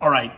All right,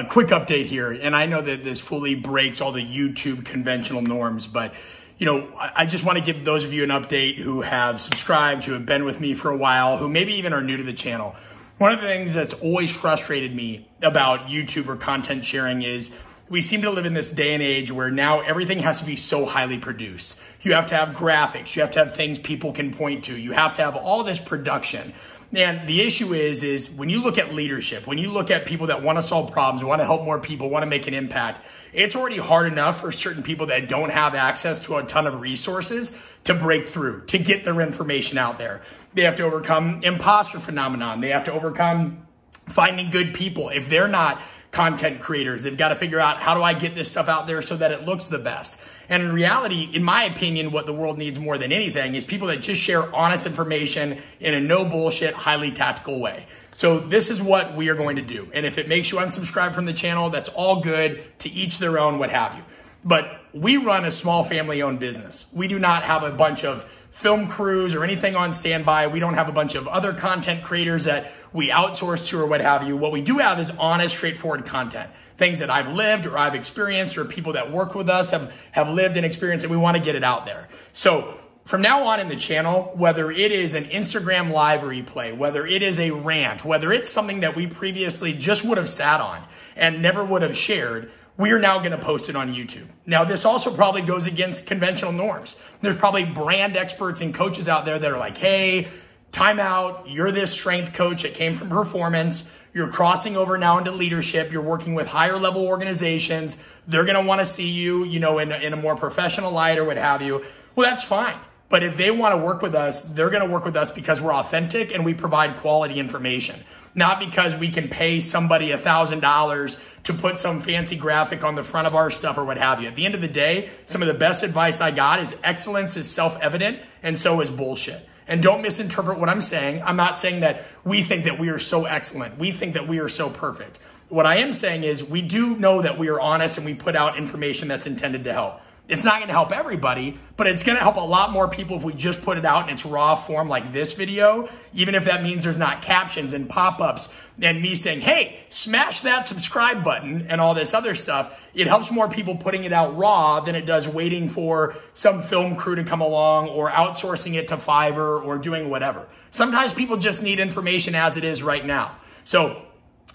quick update here. And I know that this fully breaks all the YouTube conventional norms, but I just want to give those of you an update who have subscribed, who have been with me for a while, who maybe even are new to the channel. One of the things that's always frustrated me about YouTube or content sharing is we seem to live in this day and age where now everything has to be so highly produced. You have to have graphics, you have to have things people can point to, you have to have all this production. And the issue is when you look at leadership, when you look at people that want to solve problems, want to help more people, want to make an impact, it's already hard enough for certain people that don't have access to a ton of resources to break through, to get their information out there. They have to overcome imposter phenomenon. They have to overcome finding good people. If they're not content creators, they've got to figure out, how do I get this stuff out there so that it looks the best? And in reality, in my opinion, what the world needs more than anything is people that just share honest information in a no bullshit, highly tactical way. So this is what we are going to do. And if it makes you unsubscribe from the channel, that's all good, to each their own, what have you. But we run a small family-owned business. We do not have a bunch of film crews or anything on standby. We don't have a bunch of other content creators that we outsource to or what have you. What we do have is honest, straightforward content. Things that I've lived or I've experienced, or people that work with us have lived and experienced, and we want to get it out there. So from now on in the channel, whether it is an Instagram live replay, whether it is a rant, whether it's something that we previously just would have sat on and never would have shared, we are now going to post it on YouTube. Now, this also probably goes against conventional norms. There's probably brand experts and coaches out there that are like, hey, time out. You're this strength coach that came from performance. You're crossing over now into leadership. You're working with higher level organizations. They're going to want to see you, in a more professional light or what have you. Well, that's fine. But if they want to work with us, they're going to work with us because we're authentic and we provide quality information, not because we can pay somebody $1,000 to put some fancy graphic on the front of our stuff or what have you. At the end of the day, some of the best advice I got is excellence is self-evident, and so is bullshit. And don't misinterpret what I'm saying. I'm not saying that we think that we are so excellent. We think that we are so perfect. What I am saying is we do know that we are honest and we put out information that's intended to help. It's not going to help everybody, but it's going to help a lot more people if we just put it out in its raw form like this video, even if that means there's not captions and pop-ups and me saying, hey, smash that subscribe button and all this other stuff. It helps more people putting it out raw than it does waiting for some film crew to come along or outsourcing it to Fiverr or doing whatever. Sometimes people just need information as it is right now. So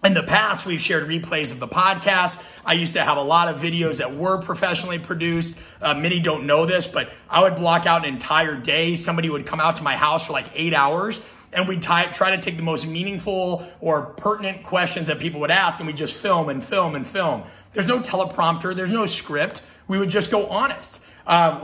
in the past, we've shared replays of the podcast. I used to have a lot of videos that were professionally produced. Many don't know this, but I would block out an entire day. Somebody would come out to my house for like 8 hours, and we'd try to take the most meaningful or pertinent questions that people would ask, and we just film and film and film. There's no teleprompter. There's no script. We would just go honest.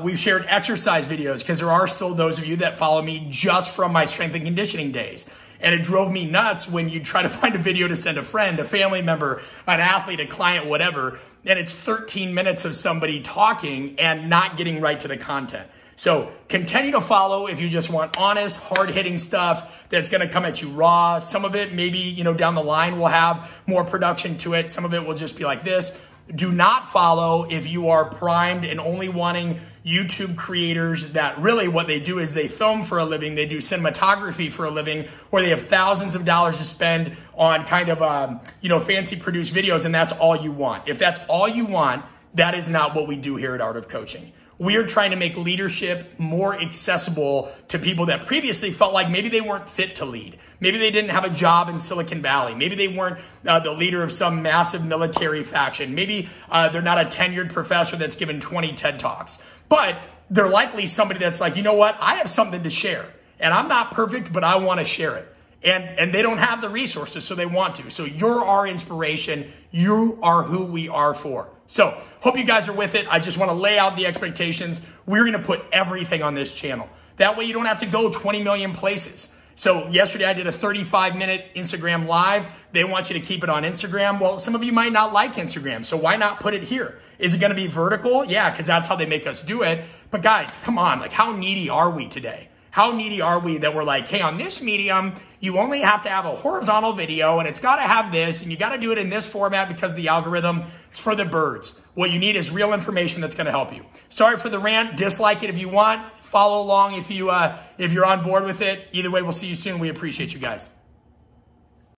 We've shared exercise videos because there are still those of you that follow me just from my strength and conditioning days. And it drove me nuts when you try to find a video to send a friend, a family member, an athlete, a client, whatever, and it's 13 minutes of somebody talking and not getting right to the content. So continue to follow if you just want honest, hard-hitting stuff that's going to come at you raw. Some of it maybe, down the line will have more production to it. Some of it will just be like this. Do not follow if you are primed and only wanting YouTube creators that really what they do is they film for a living, they do cinematography for a living, or they have thousands of dollars to spend on kind of, fancy produced videos, and that's all you want. If that's all you want, that is not what we do here at Art of Coaching. We are trying to make leadership more accessible to people that previously felt like maybe they weren't fit to lead. Maybe they didn't have a job in Silicon Valley. Maybe they weren't the leader of some massive military faction. Maybe they're not a tenured professor that's given 20 TED Talks. But they're likely somebody that's like, you know what? I have something to share. And I'm not perfect, but I want to share it. And they don't have the resources, so they want to. So you're our inspiration. You are who we are for. So hope you guys are with it. I just want to lay out the expectations. We're going to put everything on this channel. That way you don't have to go 20 million places. So yesterday I did a 35-minute Instagram live. They want you to keep it on Instagram. Well, some of you might not like Instagram, so why not put it here? Is it going to be vertical? Yeah, because that's how they make us do it. But guys, come on, like how needy are we today? How needy are we that we're like, hey, on this medium, you only have to have a horizontal video and it's got to have this and you got to do it in this format because the algorithm is for the birds. What you need is real information that's going to help you. Sorry for the rant. Dislike it if you want. Follow along if you're on board with it. Either way, we'll see you soon. We appreciate you guys.